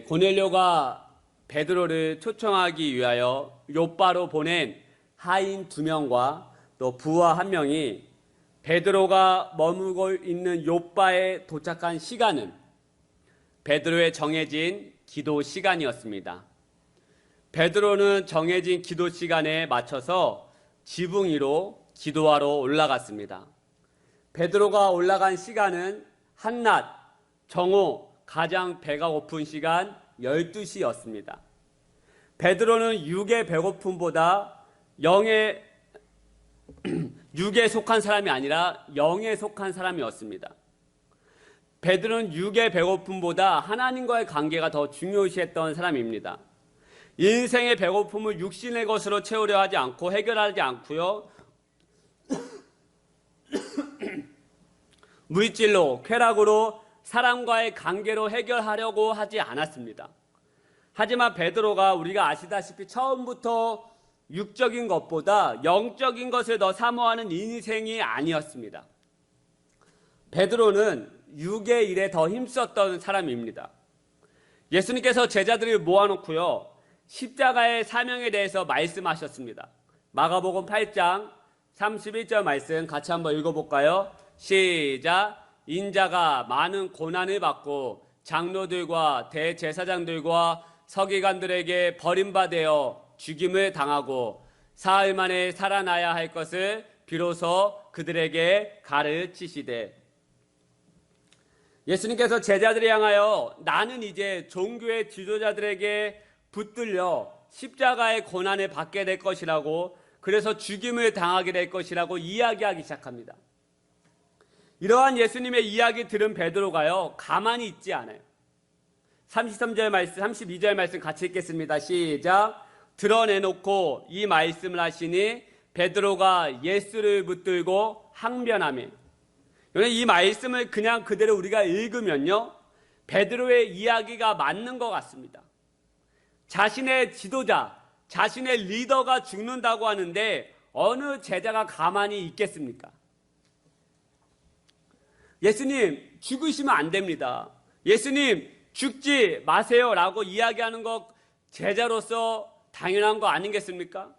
고넬료가 베드로를 초청하기 위하여 욥바로 보낸 하인 2명과 또 부하 1명이 베드로가 머물고 있는 욥바에 도착한 시간은 베드로의 정해진 기도 시간이었습니다. 베드로는 정해진 기도 시간에 맞춰서 지붕 위로 기도하러 올라갔습니다. 베드로가 올라간 시간은 한낮 정오 가장 배가 고픈 시간 12시였습니다. 베드로는 육의 배고픔보다 육에 속한 사람이 아니라 영에 속한 사람이었습니다. 베드로는 육의 배고픔보다 하나님과의 관계가 더 중요시했던 사람입니다. 인생의 배고픔을 육신의 것으로 채우려 하지 않고 해결하지 않고요. 물질로, 쾌락으로, 사람과의 관계로 해결하려고 하지 않았습니다. 하지만 베드로가 우리가 아시다시피 처음부터 육적인 것보다 영적인 것을 더 사모하는 인생이 아니었습니다. 베드로는 육의 일에 더 힘썼던 사람입니다. 예수님께서 제자들을 모아놓고요, 십자가의 사명에 대해서 말씀하셨습니다. 마가복음 8장 31절 말씀 같이 한번 읽어볼까요? 시작. 인자가 많은 고난을 받고 장로들과 대제사장들과 서기관들에게 버림받아 죽임을 당하고 사흘 만에 살아나야 할 것을 비로소 그들에게 가르치시되. 예수님께서 제자들을 향하여 나는 이제 종교의 지도자들에게 붙들려 십자가의 고난을 받게 될 것이라고, 그래서 죽임을 당하게 될 것이라고 이야기하기 시작합니다. 이러한 예수님의 이야기 들은 베드로가요, 가만히 있지 않아요. 33절 말씀, 32절 말씀 같이 읽겠습니다. 시작. 드러내놓고 이 말씀을 하시니 베드로가 예수를 붙들고 항변하며. 이 말씀을 그냥 그대로 우리가 읽으면요, 베드로의 이야기가 맞는 것 같습니다. 자신의 지도자, 자신의 리더가 죽는다고 하는데 어느 제자가 가만히 있겠습니까? 예수님 죽으시면 안 됩니다. 예수님 죽지 마세요 라고 이야기하는 것 제자로서 당연한 거 아니겠습니까?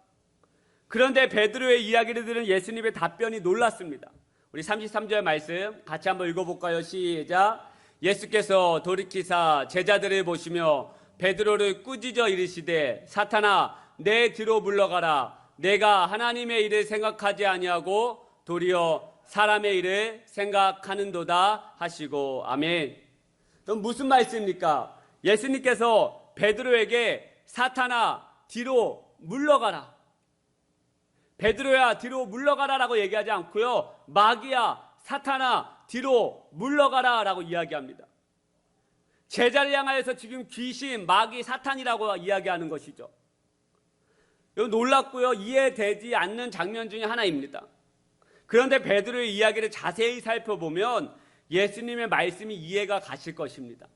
그런데 베드로의 이야기를 들은 예수님의 답변이 놀랐습니다. 우리 33절 말씀 같이 한번 읽어볼까요? 시작. 예수께서 돌이키사 제자들을 보시며 베드로를 꾸짖어 이르시되 사탄아 내 뒤로 물러가라. 내가 하나님의 일을 생각하지 아니하고 도리어 사람의 일을 생각하는도다 하시고. 아멘. 그럼 무슨 말씀입니까? 예수님께서 베드로에게 사탄아 뒤로 물러가라, 베드로야 뒤로 물러가라라고 얘기하지 않고요, 마귀야 사탄아 뒤로 물러가라 라고 이야기합니다. 제자를 향하여서 지금 귀신, 마귀, 사탄이라고 이야기하는 것이죠. 이거 놀랍고요, 이해되지 않는 장면 중에 하나입니다. 그런데 베드로의 이야기를 자세히 살펴보면 예수님의 말씀이 이해가 가실 것입니다.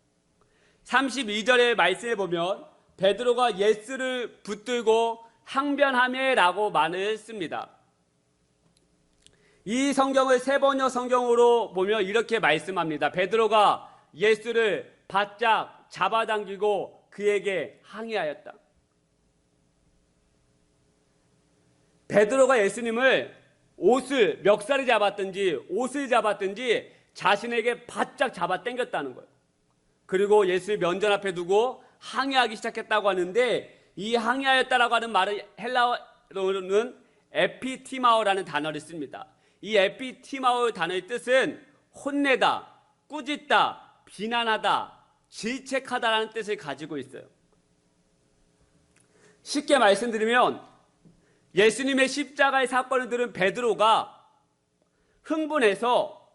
32절의 말씀에 보면 베드로가 예수를 붙들고 항변하며라고 말을 씁니다. 이 성경을 세번역 성경으로 보면 이렇게 말씀합니다. 베드로가 예수를 바짝 잡아당기고 그에게 항의하였다. 베드로가 예수님을 멱살을 잡았든지 옷을 잡았든지 자신에게 바짝 잡아 당겼다는 거예요. 그리고 예수의 면전 앞에 두고 항의하기 시작했다고 하는데, 이 항의하였다라고 하는 말은 헬라어로는 에피티마오라는 단어를 씁니다. 이 에피티마오 단어의 뜻은 혼내다, 꾸짖다, 비난하다, 질책하다라는 뜻을 가지고 있어요. 쉽게 말씀드리면 예수님의 십자가의 사건을 들은 베드로가 흥분해서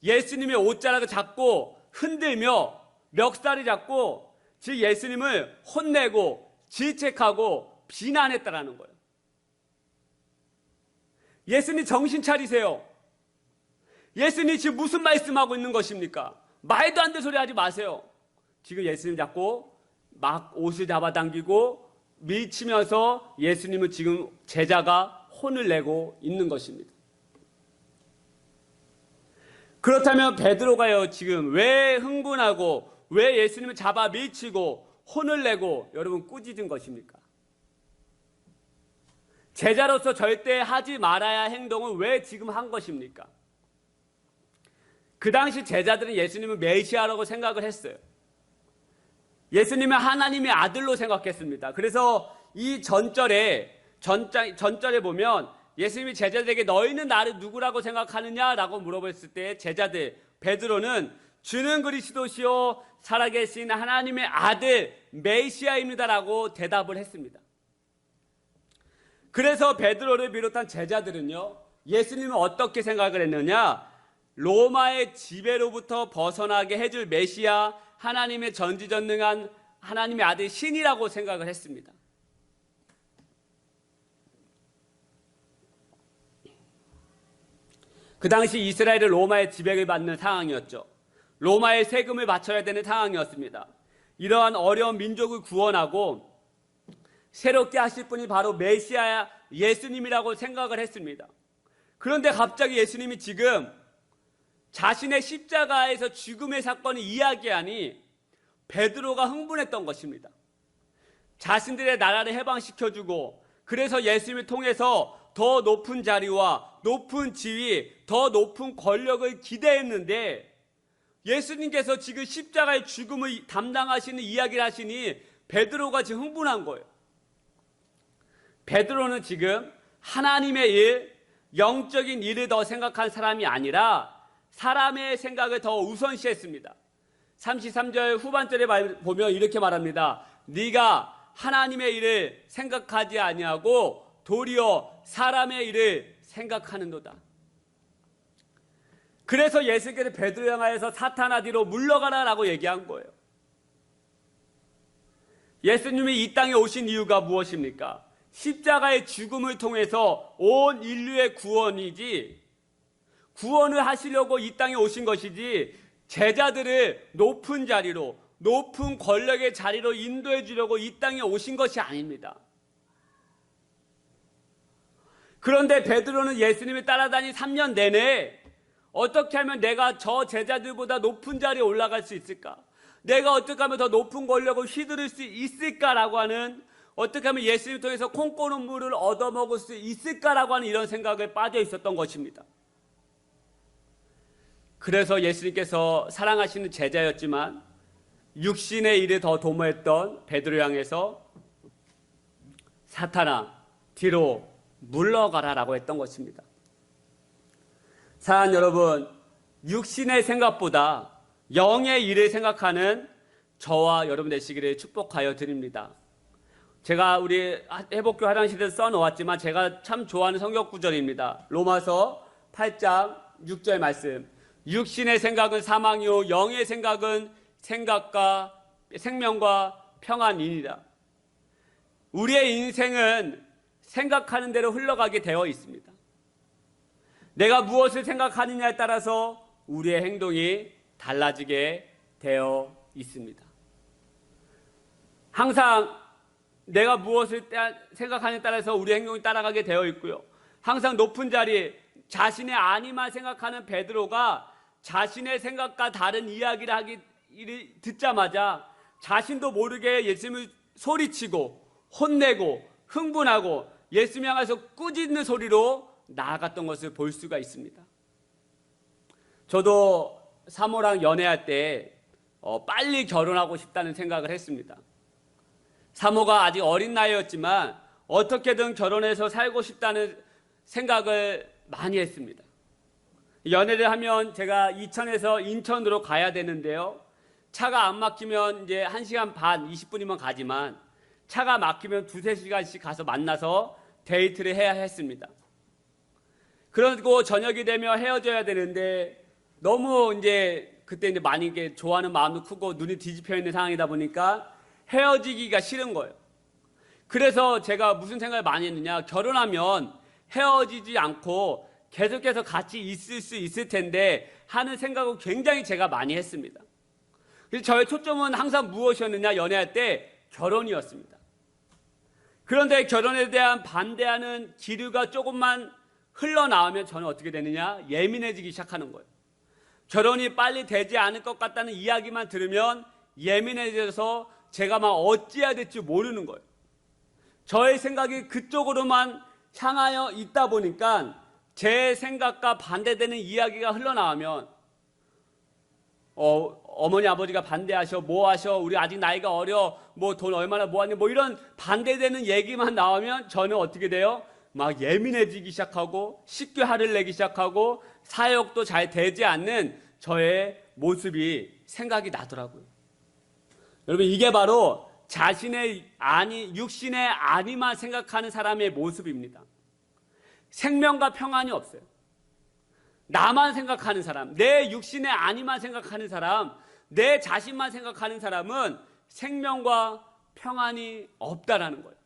예수님의 옷자락을 잡고 흔들며 멱살을 잡고, 즉 예수님을 혼내고 질책하고 비난했다라는 거예요. 예수님 정신 차리세요. 예수님 지금 무슨 말씀하고 있는 것입니까? 말도 안 되는 소리 하지 마세요. 지금 예수님 잡고 막 옷을 잡아당기고 밀치면서 예수님은 지금 제자가 혼을 내고 있는 것입니다. 그렇다면 베드로가요, 지금 왜 흥분하고 왜 예수님을 잡아 밀치고 혼을 내고 여러분 꾸짖은 것입니까? 제자로서 절대 하지 말아야 할 행동을 왜 지금 한 것입니까? 그 당시 제자들은 예수님을 메시아라고 생각을 했어요. 예수님은 하나님의 아들로 생각했습니다. 그래서 이 전절에 보면 예수님이 제자들에게 너희는 나를 누구라고 생각하느냐라고 물어봤을 때 제자들 베드로는 주는 그리스도시요 살아계신 하나님의 아들 메시아입니다라고 대답을 했습니다. 그래서 베드로를 비롯한 제자들은요, 예수님은 어떻게 생각을 했느냐? 로마의 지배로부터 벗어나게 해줄 메시아, 하나님의 전지전능한 하나님의 아들 신이라고 생각을 했습니다. 그 당시 이스라엘은 로마의 지배를 받는 상황이었죠. 로마의 세금을 바쳐야 되는 상황이었습니다. 이러한 어려운 민족을 구원하고 새롭게 하실 분이 바로 메시아 예수님이라고 생각을 했습니다. 그런데 갑자기 예수님이 지금 자신의 십자가에서 죽음의 사건을 이야기하니 베드로가 흥분했던 것입니다. 자신들의 나라를 해방시켜주고 그래서 예수님을 통해서 더 높은 자리와 높은 지위, 더 높은 권력을 기대했는데 예수님께서 지금 십자가의 죽음을 담당하시는 이야기를 하시니 베드로가 지금 흥분한 거예요. 베드로는 지금 하나님의 일, 영적인 일을 더 생각한 사람이 아니라 사람의 생각을 더 우선시했습니다. 33절 후반절에 보면 이렇게 말합니다. 네가 하나님의 일을 생각하지 아니하고 도리어 사람의 일을 생각하는도다. 그래서 예수께서 베드로 향하여서 사탄아 뒤로 물러가라 라고 얘기한 거예요. 예수님이 이 땅에 오신 이유가 무엇입니까? 십자가의 죽음을 통해서 온 인류의 구원이지, 구원을 하시려고 이 땅에 오신 것이지 제자들을 높은 자리로, 높은 권력의 자리로 인도해 주려고 이 땅에 오신 것이 아닙니다. 그런데 베드로는 예수님을 따라다닌 3년 내내 어떻게 하면 내가 저 제자들보다 높은 자리에 올라갈 수 있을까? 내가 어떻게 하면 더 높은 권력을 휘두를 수 있을까라고 하는, 어떻게 하면 예수님을 통해서 콩고는 물을 얻어먹을 수 있을까라고 하는 이런 생각에 빠져 있었던 것입니다. 그래서 예수님께서 사랑하시는 제자였지만 육신의 일에 더 도모했던 베드로 향해서 사탄아 뒤로 물러가라라고 했던 것입니다. 사랑하는 여러분, 육신의 생각보다 영의 일을 생각하는 저와 여러분 되시기를 축복하여 드립니다. 제가 우리 회복교 화장실에서 써놓았지만 제가 참 좋아하는 성경 구절입니다. 로마서 8장 6절 말씀. 육신의 생각은 사망이요 영의 생각은 생명과 평안이니라. 우리의 인생은 생각하는 대로 흘러가게 되어 있습니다. 내가 무엇을 생각하느냐에 따라서 우리의 행동이 달라지게 되어 있습니다. 항상 내가 무엇을 생각하느냐에 따라서 우리의 행동이 따라가게 되어 있고요. 항상 높은 자리, 자신의 아니만 생각하는 베드로가 자신의 생각과 다른 이야기를 듣자마자 자신도 모르게 예수님을 소리치고 혼내고 흥분하고 예수님 향해서 꾸짖는 소리로 나아갔던 것을 볼 수가 있습니다. 저도 사모랑 연애할 때 빨리 결혼하고 싶다는 생각을 했습니다. 사모가 아직 어린 나이였지만 어떻게든 결혼해서 살고 싶다는 생각을 많이 했습니다. 연애를 하면 제가 이천에서 인천으로 가야 되는데요. 차가 안 막히면 이제 1시간 반, 20분이면 가지만 차가 막히면 2-3시간씩 가서 만나서 데이트를 해야 했습니다. 그리고 저녁이 되면 헤어져야 되는데 너무 그때 많이 좋아하는 마음도 크고 눈이 뒤집혀 있는 상황이다 보니까 헤어지기가 싫은 거예요. 그래서 제가 무슨 생각을 많이 했느냐, 결혼하면 헤어지지 않고 계속해서 같이 있을 수 있을 텐데 하는 생각을 굉장히 제가 많이 했습니다. 그래서 저의 초점은 항상 무엇이었느냐, 연애할 때 결혼이었습니다. 그런데 결혼에 대한 반대하는 기류가 조금만 흘러나오면 저는 어떻게 되느냐, 예민해지기 시작하는 거예요. 결혼이 빨리 되지 않을 것 같다는 이야기만 들으면 예민해져서 제가 막 어찌해야 될지 모르는 거예요. 저의 생각이 그쪽으로만 향하여 있다 보니까 제 생각과 반대되는 이야기가 흘러나오면 어머니 아버지가 반대하셔, 뭐 하셔, 우리 아직 나이가 어려, 뭐 돈 얼마나 모았니, 뭐 이런 반대되는 얘기만 나오면 저는 어떻게 돼요? 막 예민해지기 시작하고 쉽게 화를 내기 시작하고 사역도 잘 되지 않는 저의 모습이 생각이 나더라고요. 여러분, 이게 바로 자신의 육신의 안위만 생각하는 사람의 모습입니다. 생명과 평안이 없어요. 나만 생각하는 사람, 내 육신의 안위만 생각하는 사람, 내 자신만 생각하는 사람은 생명과 평안이 없다라는 거예요.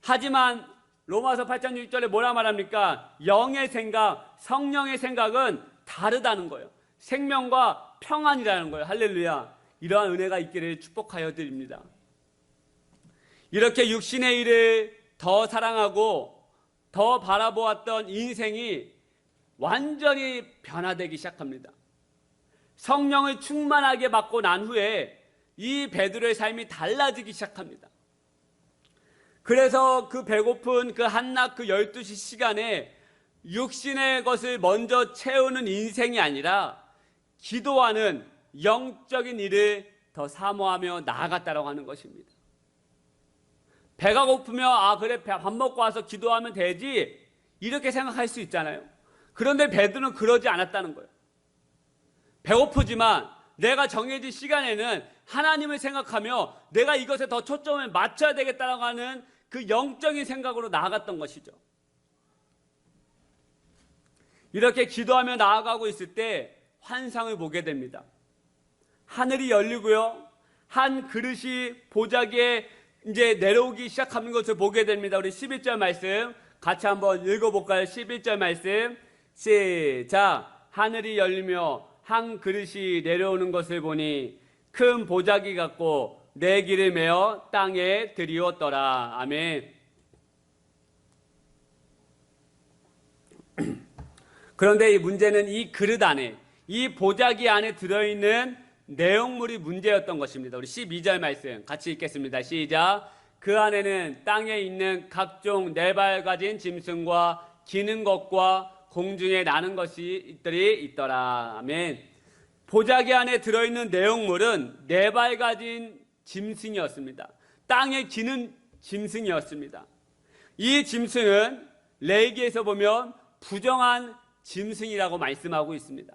하지만 로마서 8장 6절에 뭐라 말합니까? 영의 생각, 성령의 생각은 다르다는 거예요. 생명과 평안이라는 거예요. 할렐루야. 이러한 은혜가 있기를 축복하여 드립니다. 이렇게 육신의 일을 더 사랑하고 더 바라보았던 인생이 완전히 변화되기 시작합니다. 성령을 충만하게 받고 난 후에 이 베드로의 삶이 달라지기 시작합니다. 그래서 그 배고픈 그 한낮 그 12시 시간에 육신의 것을 먼저 채우는 인생이 아니라 기도하는 영적인 일을 더 사모하며 나아갔다라고 하는 것입니다. 배가 고프면 그래 밥 먹고 와서 기도하면 되지 이렇게 생각할 수 있잖아요. 그런데 베드로는 그러지 않았다는 거예요. 배고프지만 내가 정해진 시간에는 하나님을 생각하며 내가 이것에 더 초점을 맞춰야 되겠다라고 하는 그 영적인 생각으로 나아갔던 것이죠. 이렇게 기도하며 나아가고 있을 때 환상을 보게 됩니다. 하늘이 열리고요. 한 그릇이 보자기에 이제 내려오기 시작하는 것을 보게 됩니다. 우리 11절 말씀 같이 한번 읽어볼까요? 11절 말씀 시작. 하늘이 열리며 한 그릇이 내려오는 것을 보니 큰 보자기 같고 네 길을 메어 땅에 들이었더라. 아멘. 그런데 이 문제는 이 그릇 안에, 이 보자기 안에 들어있는 내용물이 문제였던 것입니다. 우리 12절 말씀 같이 읽겠습니다. 시작. 그 안에는 땅에 있는 각종 네 발 가진 짐승과 기는 것과 공중에 나는 것들이 있더라. 아멘. 보자기 안에 들어있는 내용물은 네 발 가진 짐승이었습니다. 땅에 기는 짐승이었습니다. 이 짐승은 레위기에서 보면 부정한 짐승이라고 말씀하고 있습니다.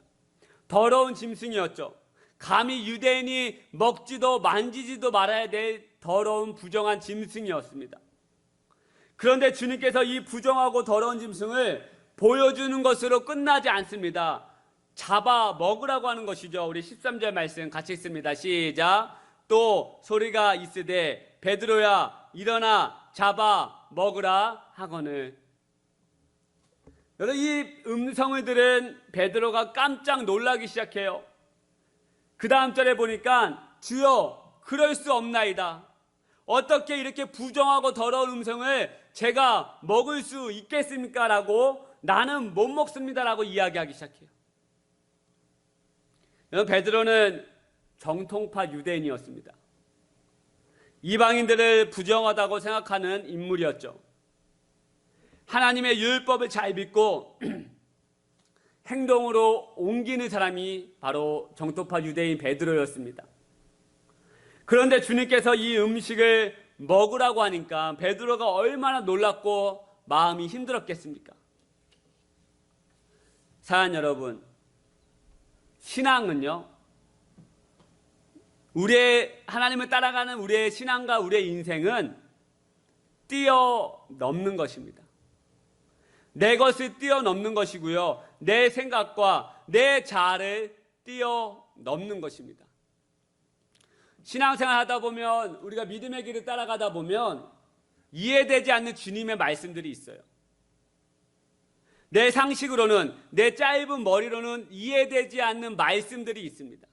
더러운 짐승이었죠. 감히 유대인이 먹지도 만지지도 말아야 될 더러운 부정한 짐승이었습니다. 그런데 주님께서 이 부정하고 더러운 짐승을 보여주는 것으로 끝나지 않습니다. 잡아 먹으라고 하는 것이죠. 우리 13절 말씀 같이 읽습니다. 시작. 또 소리가 있으되 베드로야 일어나 잡아 먹으라 하거늘. 여러분, 이 음성을 들은 베드로가 깜짝 놀라기 시작해요. 그 다음 절에 보니까 주여 그럴 수 없나이다. 어떻게 이렇게 부정하고 더러운 음성을 제가 먹을 수 있겠습니까? 라고 나는 못 먹습니다 라고 이야기하기 시작해요. 베드로는 정통파 유대인이었습니다. 이방인들을 부정하다고 생각하는 인물이었죠. 하나님의 율법을 잘 믿고 행동으로 옮기는 사람이 바로 정통파 유대인 베드로였습니다. 그런데 주님께서 이 음식을 먹으라고 하니까 베드로가 얼마나 놀랐고 마음이 힘들었겠습니까? 사랑하는 여러분, 신앙은요, 하나님을 따라가는 우리의 신앙과 우리의 인생은 뛰어넘는 것입니다. 내 것을 뛰어넘는 것이고요. 내 생각과 내 자아를 뛰어넘는 것입니다. 신앙생활 하다 보면, 우리가 믿음의 길을 따라가다 보면 이해되지 않는 주님의 말씀들이 있어요. 내 상식으로는, 내 짧은 머리로는 이해되지 않는 말씀들이 있습니다.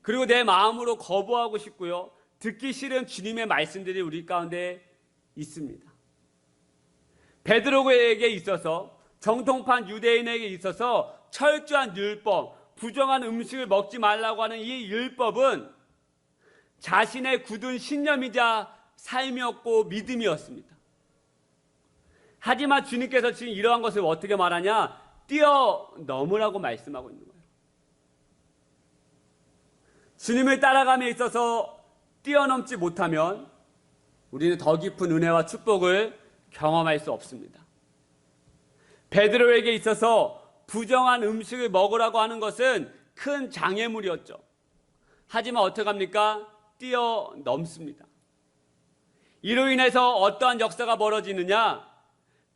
그리고 내 마음으로 거부하고 싶고요. 듣기 싫은 주님의 말씀들이 우리 가운데 있습니다. 베드로에게 있어서, 정통판 유대인에게 있어서 철저한 율법, 부정한 음식을 먹지 말라고 하는 이 율법은 자신의 굳은 신념이자 삶이었고 믿음이었습니다. 하지만 주님께서 지금 이러한 것을 어떻게 말하냐? 뛰어넘으라고 말씀하고 있는 거예요. 주님을 따라감에 있어서 뛰어넘지 못하면 우리는 더 깊은 은혜와 축복을 경험할 수 없습니다. 베드로에게 있어서 부정한 음식을 먹으라고 하는 것은 큰 장애물이었죠. 하지만 어떡합니까? 뛰어넘습니다. 이로 인해서 어떠한 역사가 벌어지느냐?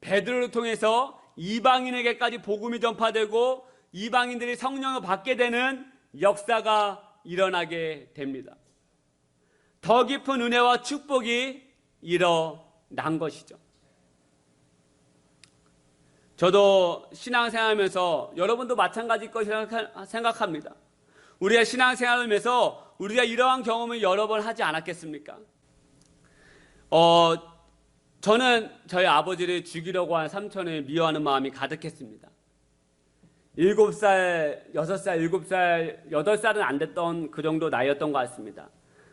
베드로를 통해서 이방인에게까지 복음이 전파되고 이방인들이 성령을 받게 되는 역사가 일어나게 됩니다. 더 깊은 은혜와 축복이 일어난 것이죠. 저도 신앙생활하면서 여러분도 마찬가지일 것이라고 생각합니다. 우리가 신앙생활하면서 우리가 이러한 경험을 여러 번 하지 않았겠습니까? 저는 저희 아버지를 죽이려고 한 삼촌을 미워하는 마음이 가득했습니다. 7살, 6살, 7살, 8살은 안 됐던 그 정도 나이였던 것 같습니다.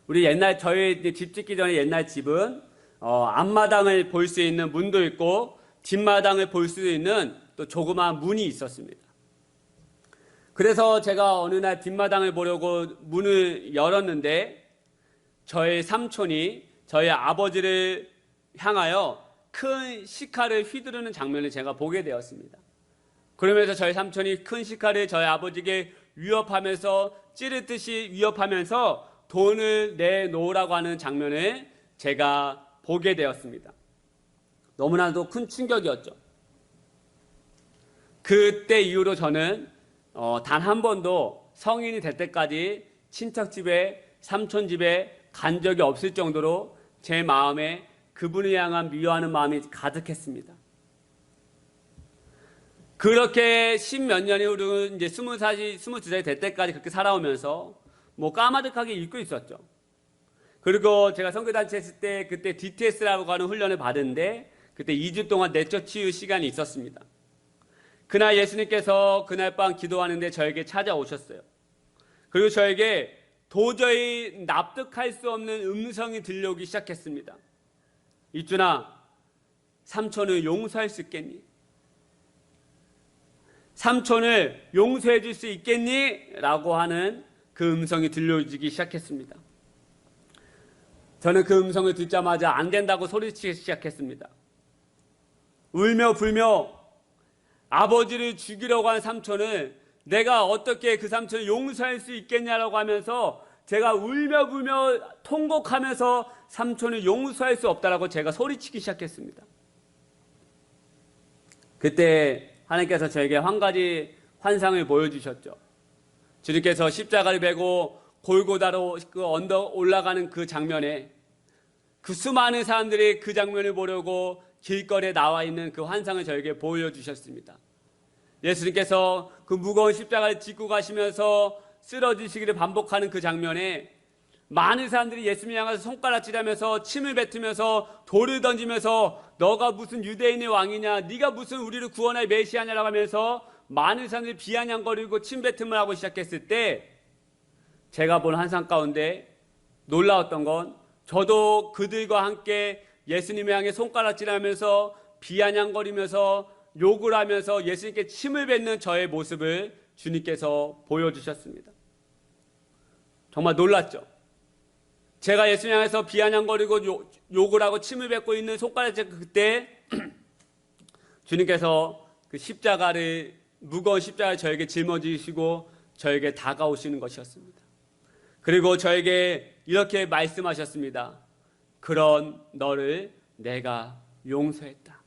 우리 옛날 저희 집 짓기 전에 옛날 집은 앞마당을 볼 수 있는 문도 있고 뒷마당을 볼 수 있는 또 조그마한 문이 있었습니다. 그래서 제가 어느 날 뒷마당을 보려고 문을 열었는데 저희 삼촌이 저희 아버지를 향하여 큰 시칼을 휘두르는 장면을 제가 보게 되었습니다. 그러면서 저희 삼촌이 큰 시칼을 저희 아버지에게 위협하면서 찌르듯이 위협하면서 돈을 내놓으라고 하는 장면을 제가 보게 되었습니다. 너무나도 큰 충격이었죠. 그때 이후로 저는 단 한 번도 성인이 될 때까지 친척집에 삼촌집에 간 적이 없을 정도로 제 마음에 그분을 향한 미워하는 마음이 가득했습니다. 그렇게 십몇 년이 흐르고 이제 20살, 22살이 될 때까지 그렇게 살아오면서 뭐 까마득하게 읽고 있었죠. 그리고 제가 선교단체 했을 때 그때 DTS라고 하는 훈련을 받은데 그때 2주 동안 내적 치유 시간이 있었습니다. 그날 예수님께서 그날 밤 기도하는데 저에게 찾아오셨어요. 그리고 저에게 도저히 납득할 수 없는 음성이 들려오기 시작했습니다. 이준아, 삼촌을 용서할 수 있겠니? 삼촌을 용서해 줄 수 있겠니? 라고 하는 그 음성이 들려오기 시작했습니다. 저는 그 음성을 듣자마자 안 된다고 소리치기 시작했습니다. 울며 불며 아버지를 죽이려고 한 삼촌을 내가 어떻게 그 삼촌을 용서할 수 있겠냐라고 하면서 제가 울며 불며 통곡하면서 삼촌을 용서할 수 없다라고 제가 소리치기 시작했습니다. 그때 하나님께서 저에게 한 가지 환상을 보여주셨죠. 주님께서 십자가를 메고 골고다로 그 언덕 올라가는 그 장면에 그 수많은 사람들이 그 장면을 보려고 길거리에 나와 있는 그 환상을 저에게 보여주셨습니다. 예수님께서 그 무거운 십자가를 짚고 가시면서 쓰러지시기를 반복하는 그 장면에 많은 사람들이 예수님을 향해서 손가락질하면서 침을 뱉으면서 돌을 던지면서 너가 무슨 유대인의 왕이냐, 네가 무슨 우리를 구원할 메시아냐라고 하면서 많은 사람들이 비아냥거리고 침뱉음을 하고 시작했을 때 제가 본 환상 가운데 놀라웠던 건 저도 그들과 함께 예수님을 향해 손가락질하면서 비아냥거리면서 욕을 하면서 예수님께 침을 뱉는 저의 모습을 주님께서 보여주셨습니다. 정말 놀랐죠. 제가 예수님 향해서 비아냥거리고 욕을 하고 침을 뱉고 있는 손가락질 그때 주님께서 그 십자가를 무거운 십자가를 저에게 짊어지시고 저에게 다가오시는 것이었습니다. 그리고 저에게 이렇게 말씀하셨습니다. 그런 너를 내가 용서했다.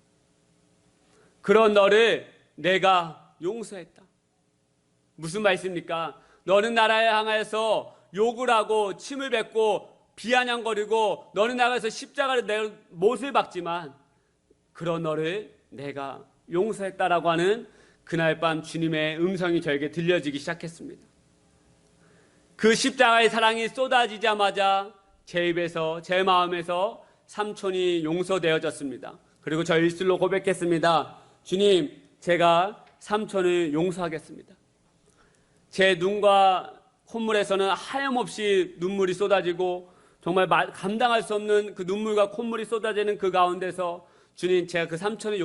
그런 너를 내가 용서했다. 무슨 말씀입니까? 너는 나라에 향해서 욕을 하고 침을 뱉고 비아냥거리고 너는 나가서 십자가를 내 못을 박지만 그런 너를 내가 용서했다라고 하는 그날 밤 주님의 음성이 저에게 들려지기 시작했습니다. 그 십자가의 사랑이 쏟아지자마자 제 입에서 제 마음에서 삼촌이 용서되어졌습니다. 그리고 저 입술로 고백했습니다. 주님, 제가 삼촌을 용서하겠습니다. 제 눈과 콧물에서는 하염없이 눈물이 쏟아지고 정말 감당할 수 없는 그 눈물과 콧물이 쏟아지는 그 가운데서 주님, 제가 그 삼촌을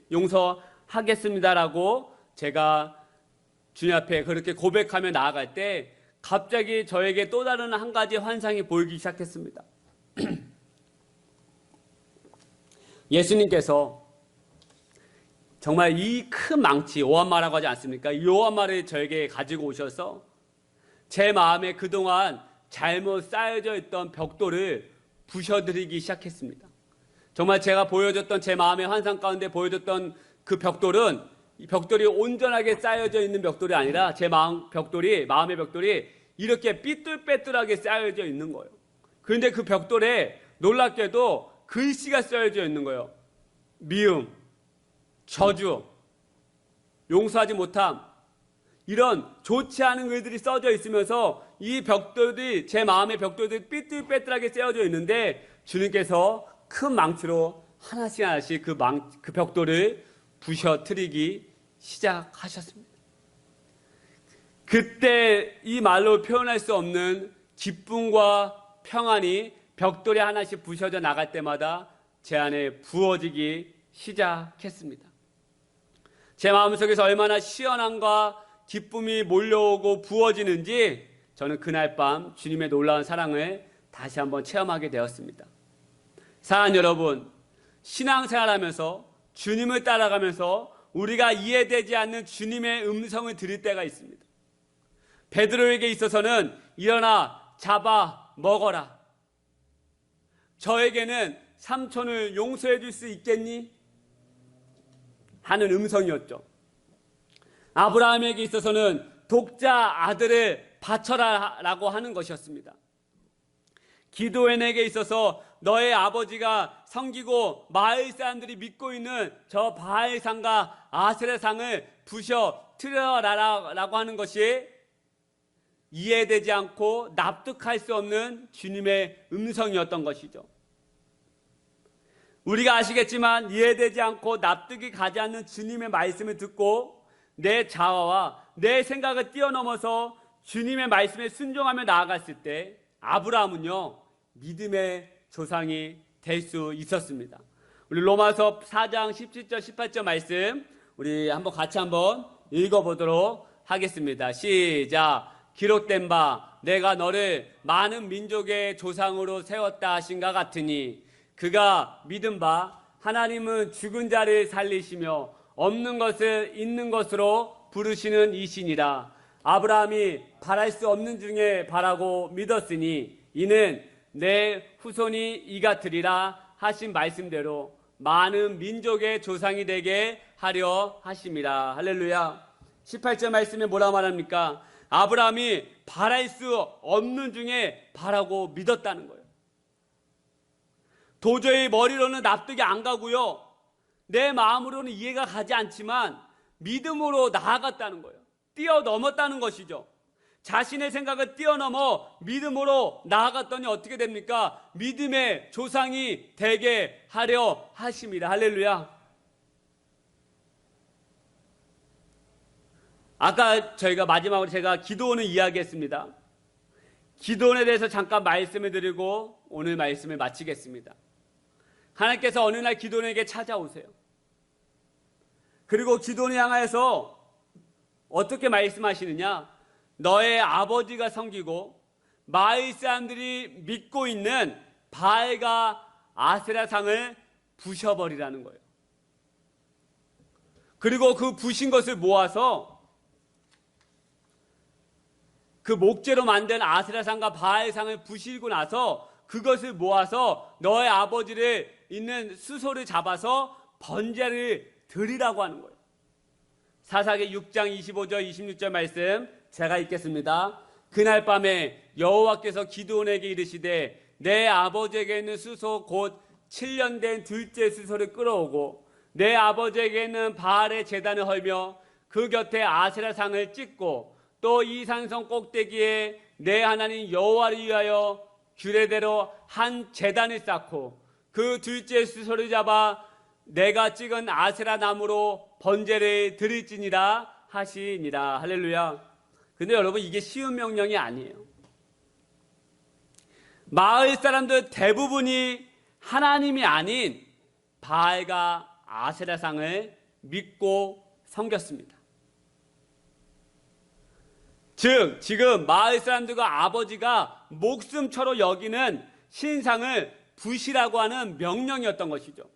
용서하겠습니다라고 제가 주님 앞에 그렇게 고백하며 나아갈 때 갑자기 저에게 또 다른 한 가지 환상이 보이기 시작했습니다. 예수님께서 정말 이 큰 망치, 오한마라고 하지 않습니까? 이 오한마를 저에게 가지고 오셔서 제 마음에 그동안 잘못 쌓여져 있던 벽돌을 부셔드리기 시작했습니다. 정말 제가 보여줬던 제 마음의 환상 가운데 보여줬던 그 벽돌은 이 벽돌이 온전하게 쌓여져 있는 벽돌이 아니라 제 마음의 벽돌이 이렇게 삐뚤빼뚤하게 쌓여져 있는 거예요. 그런데 그 벽돌에 놀랍게도 글씨가 쓰여져 있는 거예요. 미움, 저주, 용서하지 못함, 이런 좋지 않은 글들이 써져 있으면서 이 벽돌이, 제 마음의 벽돌들이 삐뚤빼뚤하게 쓰여져 있는데 주님께서 큰 망치로 하나씩 그 벽돌을 부셔뜨리기 시작하셨습니다. 그때 이 말로 표현할 수 없는 기쁨과 평안이 벽돌이 하나씩 부셔져 나갈 때마다 제 안에 부어지기 시작했습니다. 제 마음속에서 얼마나 시원함과 기쁨이 몰려오고 부어지는지 저는 그날 밤 주님의 놀라운 사랑을 다시 한번 체험하게 되었습니다. 사랑하는 여러분, 신앙생활하면서 주님을 따라가면서 우리가 이해되지 않는 주님의 음성을 들을 때가 있습니다. 베드로에게 있어서는 일어나 잡아 먹어라. 저에게는 삼촌을 용서해 줄 수 있겠니? 하는 음성이었죠. 아브라함에게 있어서는 독자 아들을 바쳐라 라고 하는 것이었습니다. 기드온에게 있어서 너의 아버지가 섬기고 마을 사람들이 믿고 있는 저 바알상과 아세라상을 부셔뜨려라 라고 하는 것이 이해되지 않고 납득할 수 없는 주님의 음성이었던 것이죠. 우리가 아시겠지만 이해되지 않고 납득이 가지 않는 주님의 말씀을 듣고 내 자아와 내 생각을 뛰어넘어서 주님의 말씀에 순종하며 나아갔을 때 아브라함은요, 믿음의 조상이 될 수 있었습니다. 우리 로마서 4장 17절 18절 말씀 우리 같이 한번 읽어보도록 하겠습니다. 시작. 기록된 바 내가 너를 많은 민족의 조상으로 세웠다 하신가 같으니 그가 믿은 바 하나님은 죽은 자를 살리시며 없는 것을 있는 것으로 부르시는 이시니라. 아브라함이 바랄 수 없는 중에 바라고 믿었으니 이는 내 후손이 이같으리라 하신 말씀대로 많은 민족의 조상이 되게 하려 하심이라. 할렐루야. 18절 말씀에 뭐라 말합니까? 아브라함이 바랄 수 없는 중에 바라고 믿었다는 거예요. 도저히 머리로는 납득이 안 가고요, 내 마음으로는 이해가 가지 않지만 믿음으로 나아갔다는 거예요. 뛰어넘었다는 것이죠. 자신의 생각을 뛰어넘어 믿음으로 나아갔더니 어떻게 됩니까? 믿음의 조상이 되게 하려 하심이라. 할렐루야. 아까 저희가 마지막으로 제가 기도원을 이야기했습니다. 기도원에 대해서 잠깐 말씀을 드리고 오늘 말씀을 마치겠습니다. 하나님께서 어느 날 기도원에게 찾아오세요. 그리고 기도원을 향하여서 어떻게 말씀하시느냐? 너의 아버지가 섬기고 마을 사람들이 믿고 있는 바알과 아세라상을 부셔버리라는 거예요. 그리고 그 부신 것을 모아서 그 목재로 만든 아세라상과 바알상을 부시고 나서 그것을 모아서 너의 아버지를 있는 수소를 잡아서 번제를 드리라고 하는 거예요. 사사기 6장 25절 26절 말씀 제가 읽겠습니다. 그날 밤에 여호와께서 기드온에게 이르시되 내 아버지에게 있는 수소 곧 7년 된 둘째 수소를 끌어오고 내 아버지에게 있는 바알의 제단을 헐며 그 곁에 아세라상을 찍고 또 이 산성 꼭대기에 내 하나님 여호와를 위하여 규례대로 한 제단을 쌓고 그 둘째 수소를 잡아 내가 찍은 아세라 나무로 번제를 드릴지니라 하시니라. 할렐루야. 근데 여러분, 이게 쉬운 명령이 아니에요. 마을 사람들 대부분이 하나님이 아닌 바알과 아세라상을 믿고 섬겼습니다. 즉, 지금 마을 사람들과 아버지가 목숨처럼 여기는 신상을 부시라고 하는 명령이었던 것이죠.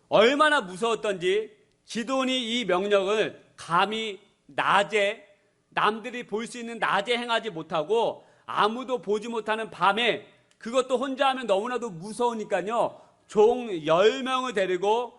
얼마나 무서웠던지 기드온이 이 명령을 감히 낮에, 남들이 볼 수 있는 낮에 행하지 못하고 아무도 보지 못하는 밤에, 그것도 혼자 하면 너무나도 무서우니까요, 종 10명을 데리고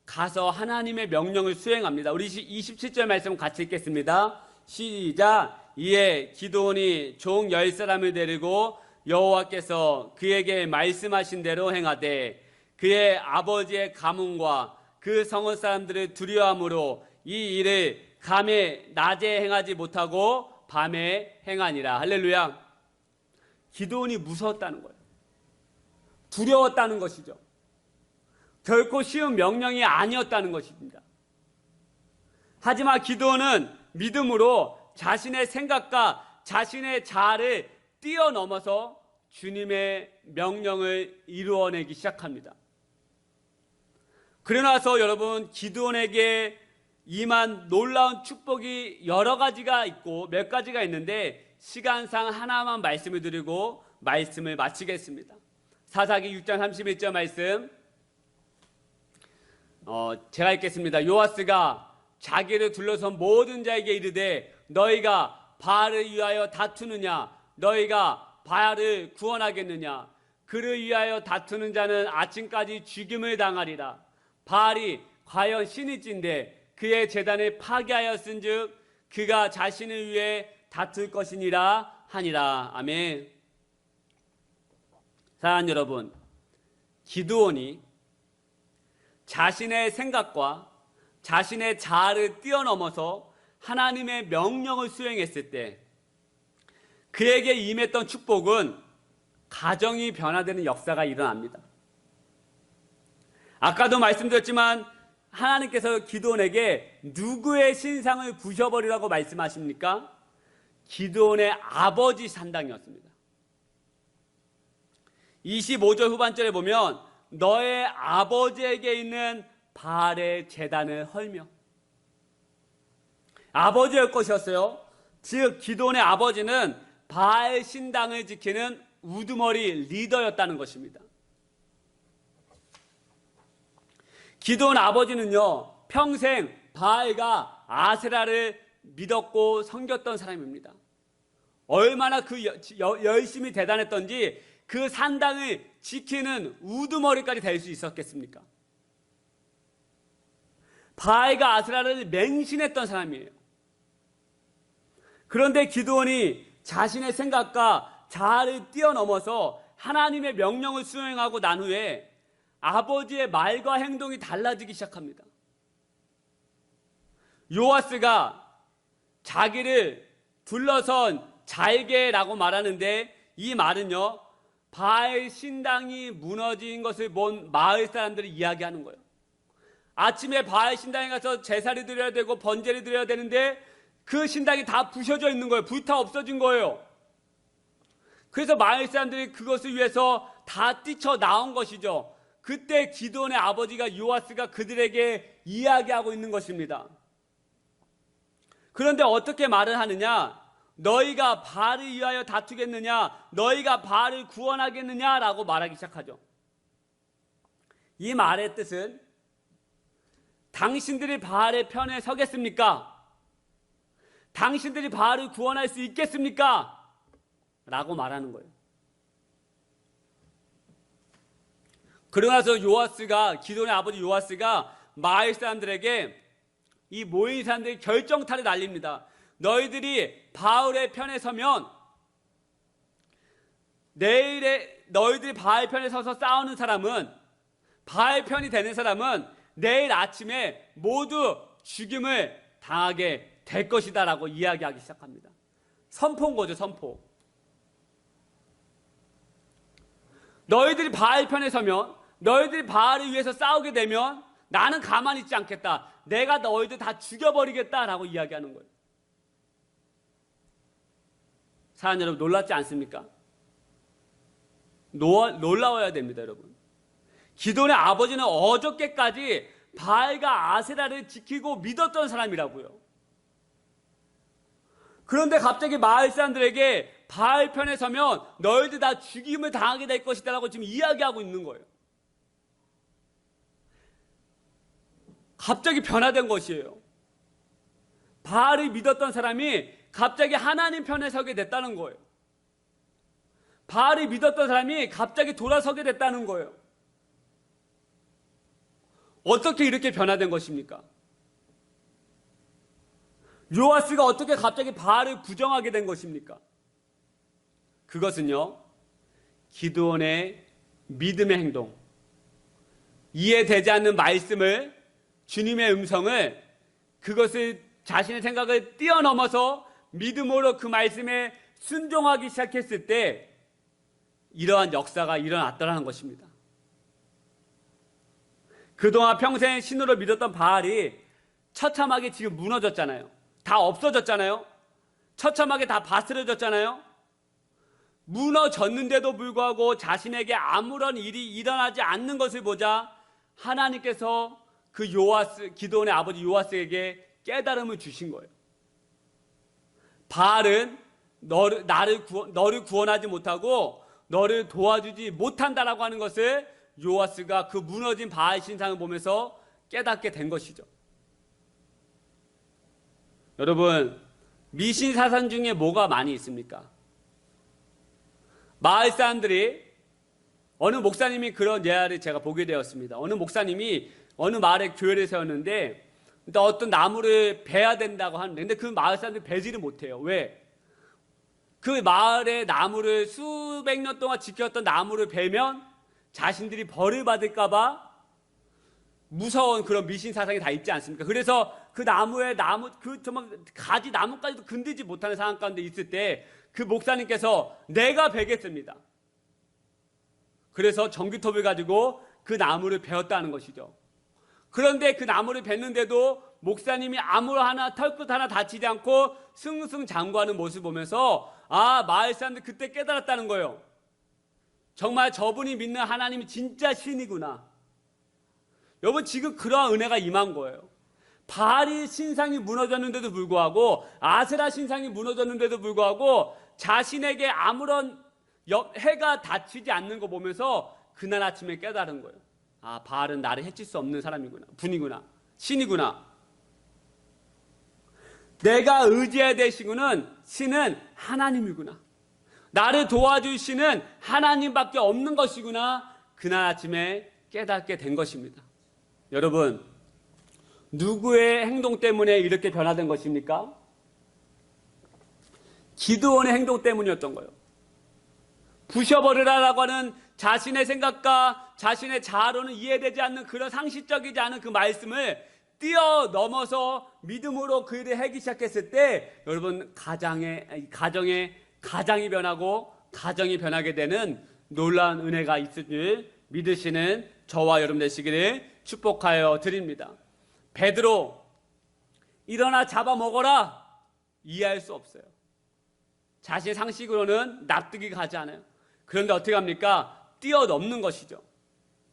가서 하나님의 명령을 수행합니다. 우리 27절 말씀 같이 읽겠습니다. 시작. 이에 기드온이 종 10사람을 데리고 여호와께서 그에게 말씀하신 대로 행하되 그의 아버지의 가문과 그 성읍 사람들을 두려워함으로 이 일을 밤에 낮에 행하지 못하고 밤에 행하니라. 할렐루야. 기드온이 무서웠다는 거예요. 두려웠다는 것이죠. 결코 쉬운 명령이 아니었다는 것입니다. 하지만 기드온은 믿음으로 자신의 생각과 자신의 자아를 뛰어넘어서 주님의 명령을 이루어내기 시작합니다. 그러나서 여러분, 기드온에게 임한 놀라운 축복이 여러 가지가 있고 몇 가지가 있는데 시간상 하나만 말씀을 드리고 말씀을 마치겠습니다. 사사기 6장 31절 말씀 제가 읽겠습니다. 요아스가 자기를 둘러선 모든 자에게 이르되 너희가 바알을 위하여 다투느냐, 너희가 바알을 구원하겠느냐, 그를 위하여 다투는 자는 아침까지 죽임을 당하리라. 바알이 과연 신일진데 그의 제단을 파괴하였은즉 그가 자신을 위해 다툴 것이니라 하니라. 아멘. 사랑하는 여러분, 기드온이 자신의 생각과 자신의 자아를 뛰어넘어서 하나님의 명령을 수행했을 때 그에게 임했던 축복은 가정이 변화되는 역사가 일어납니다. 아까도 말씀드렸지만 하나님께서 기드온에게 누구의 신상을 부셔버리라고 말씀하십니까? 기드온의 아버지 산당이었습니다. 25절 후반절에 보면 너의 아버지에게 있는 바알의 제단을 헐며, 아버지의 것이었어요. 즉 기드온의 아버지는 바알 신당을 지키는 우두머리 리더였다는 것입니다. 기드온 아버지는요, 평생 바알과 아세라를 믿었고 섬겼던 사람입니다. 얼마나 열심히 대단했던지 그 산당을 지키는 우두머리까지 될 수 있었겠습니까? 바알과 아세라를 맹신했던 사람이에요. 그런데 기드온이 자신의 생각과 자아를 뛰어넘어서 하나님의 명령을 수행하고 난 후에 아버지의 말과 행동이 달라지기 시작합니다. 요아스가 자기를 둘러선 잘게라고 말하는데 이 말은요, 바알 신당이 무너진 것을 본 마을 사람들이 이야기하는 거예요. 아침에 바알 신당에 가서 제사를 드려야 되고 번제를 드려야 되는데 그 신당이 다 부셔져 있는 거예요. 불타 없어진 거예요. 그래서 마을 사람들이 그것을 위해서 다 뛰쳐나온 것이죠. 그때 기드온의 아버지가 요아스가 그들에게 이야기하고 있는 것입니다. 그런데 어떻게 말을 하느냐? 너희가 바알을 위하여 다투겠느냐, 너희가 바알을 구원하겠느냐라고 말하기 시작하죠. 이 말의 뜻은 당신들이 바알의 편에 서겠습니까? 당신들이 바알을 구원할 수 있겠습니까? 라고 말하는 거예요. 그러고 나서 요아스가, 기드온의 아버지 요아스가 마을 사람들에게, 이 모인 사람들이 결정타를 날립니다. 너희들이 바알의 편에 서면 내일에 너희들이 바알 편에 서서 싸우는 사람은, 바알 편이 되는 사람은 내일 아침에 모두 죽임을 당하게 될 것이다 라고 이야기하기 시작합니다. 선포인 거죠, 선포. 너희들이 바알 편에 서면, 너희들이 바알을 위해서 싸우게 되면 나는 가만히 있지 않겠다. 내가 너희들 다 죽여버리겠다라고 이야기하는 거예요. 사랑하는 여러분, 놀랍지 않습니까? 놀라워야 됩니다, 여러분. 기드온의 아버지는 어저께까지 바알과 아세라를 지키고 믿었던 사람이라고요. 그런데 갑자기 마을 사람들에게 바알 편에 서면 너희들 다 죽임을 당하게 될 것이다 라고 지금 이야기하고 있는 거예요. 갑자기 변화된 것이에요. 바알을 믿었던 사람이 갑자기 하나님 편에 서게 됐다는 거예요. 바알을 믿었던 사람이 갑자기 돌아서게 됐다는 거예요. 어떻게 이렇게 변화된 것입니까? 요아스가 어떻게 갑자기 바알을 부정하게 된 것입니까? 그것은요, 기드온의 믿음의 행동, 이해되지 않는 말씀을, 주님의 음성을, 그것을 자신의 생각을 뛰어넘어서 믿음으로 그 말씀에 순종하기 시작했을 때 이러한 역사가 일어났더라는 것입니다. 그동안 평생 신으로 믿었던 바알이 처참하게 지금 무너졌잖아요. 다 없어졌잖아요. 처참하게 다 바스러졌잖아요. 무너졌는데도 불구하고 자신에게 아무런 일이 일어나지 않는 것을 보자 하나님께서 그 기드온의 아버지 요아스에게 깨달음을 주신 거예요. 바알은 너를 구원하지 못하고 너를 도와주지 못한다라고 하는 것을 요아스가 그 무너진 바알 신상을 보면서 깨닫게 된 것이죠. 여러분, 미신 사상 중에 뭐가 많이 있습니까? 마을 사람들이, 어느 목사님이 그런 예화를 제가 보게 되었습니다. 어느 목사님이 어느 마을에 교회를 세웠는데 어떤 나무를 베야 된다고 하는데, 근데 그 마을 사람들이 베지를 못해요. 왜? 그 마을의 나무를 수백 년 동안 지켰던 나무를 베면 자신들이 벌을 받을까봐 무서운 그런 미신 사상이 다 있지 않습니까? 그래서 그 정말 가지 나무까지도 건들지 못하는 상황 가운데 있을 때 그 목사님께서 내가 베겠습니다. 그래서 전기톱을 가지고 그 나무를 베었다는 것이죠. 그런데 그 나무를 베는데도 목사님이 털끝 하나 다치지 않고 승승장구하는 모습을 보면서 마을 사람들 그때 깨달았다는 거예요. 정말 저분이 믿는 하나님이 진짜 신이구나. 여러분, 지금 그러한 은혜가 임한 거예요. 바알이 신상이 무너졌는데도 불구하고, 아세라 신상이 무너졌는데도 불구하고 자신에게 아무런 해가 닥치지 않는 거 보면서 그날 아침에 깨달은 거예요. 바알은 나를 해칠 수 없는 사람이구나, 분이구나, 신이구나. 내가 의지해야 될 신은 하나님이구나. 나를 도와줄 신은 하나님밖에 없는 것이구나. 그날 아침에 깨닫게 된 것입니다. 여러분, 누구의 행동 때문에 이렇게 변화된 것입니까? 기드온의 행동 때문이었던 거예요. 부셔버리라라고 하는 자신의 생각과 자신의 자아로는 이해되지 않는 그런 상식적이지 않은 그 말씀을 뛰어넘어서 믿음으로 그 일을 하기 시작했을 때 여러분, 가정이 변하고 가정이 변하게 되는 놀라운 은혜가 있을 줄 믿으시는 저와 여러분 되시기를 축복하여 드립니다. 베드로, 일어나 잡아먹어라, 이해할 수 없어요. 자신의 상식으로는 납득이 가지 않아요. 그런데 어떻게 합니까? 뛰어넘는 것이죠.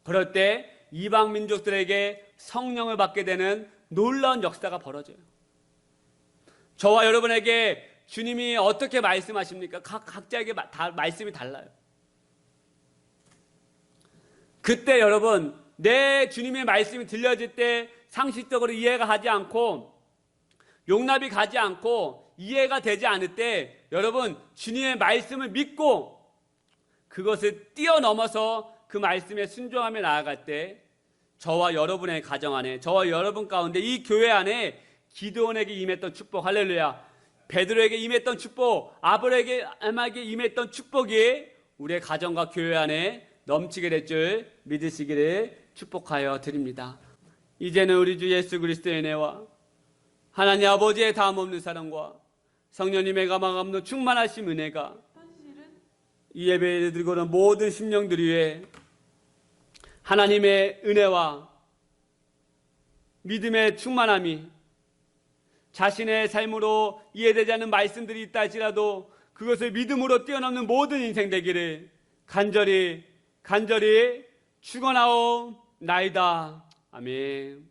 그럴 때 이방 민족들에게 성령을 받게 되는 놀라운 역사가 벌어져요. 저와 여러분에게 주님이 어떻게 말씀하십니까? 각자에게 다 말씀이 달라요. 그때 여러분, 내 주님의 말씀이 들려질 때 상식적으로 이해가 가지 않고 용납이 가지 않고 이해가 되지 않을 때 여러분, 주님의 말씀을 믿고 그것을 뛰어넘어서 그 말씀에 순종하며 나아갈 때 저와 여러분의 가정 안에, 저와 여러분 가운데, 이 교회 안에 기드온에게 임했던 축복, 할렐루야, 베드로에게 임했던 축복, 아브라함에게 임했던 축복이 우리의 가정과 교회 안에 넘치게 될 줄 믿으시기를 축복하여 드립니다. 이제는 우리 주 예수 그리스도의 은혜와 하나님 아버지의 다함없는 사랑과 성령님의 감화감도 충만하신 은혜가 이 예배를 드리고는 모든 심령들 위해 하나님의 은혜와 믿음의 충만함이 자신의 삶으로 이해되지 않는 말씀들이 있다 할지라도 그것을 믿음으로 뛰어넘는 모든 인생 되기를 간절히 축원하옵나이다. 아멘.